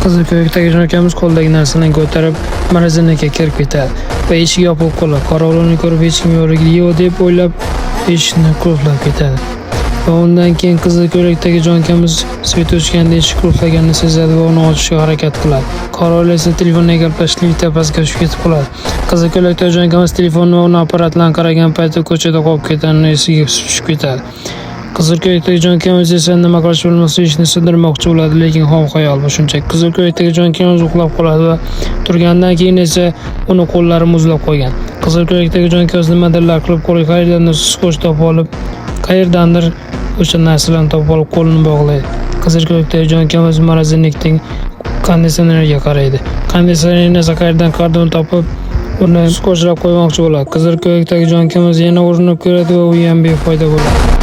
Qizilko'ykdagi akamiz qo'ldagi narsani ko'tarib magazinga kirib ketadi va eshik yopilib qoladi. Qorovulni ko'rib hech kim yo'qligini yo'q deb o'ylab eshikni qulflab ketadi. Va undan keyin qizilko'ylakdagi akamiz svet o'chganda eshik qulflaganini sezadi va uni ochishga harakat qiladi. Qorovul esa telefonga gaplashib tepasiga tushib ketib qoladi. Qizilko'ylakdagi akamiz telefonni va uni apparatlarni qaragan paytda ko'chada qolib ketganini esiga tushib ketadi. Qizilko'ylakdagi akamiz esa nima qilish bilmasa ishni sindirmoqchi bo'ladi, lekin xom-xayol bu shunchaki. Qizilko'ylakdagi akamiz uxlab qoladi va turgandan keyin esa uni qo'llari muzlab qo'ygan. Qizilko'ylakdagi akamiz nimadirlar qilib qo'liga qayerdandir skoch topib olib, qayerdandir o'sha narsalarni topib olib qo'lini bog'laydi. Qizilko'ylakdagi akamiz magazinlikning konditsioneriga qaraydi. Konditsionerni esa qayerdan qardon topib, uni skochlab qo'ymoqchi bo'ladi. Qizilko'ylakdagi akamiz yana urinib ko'radi va u ham befoyda bo'ladi.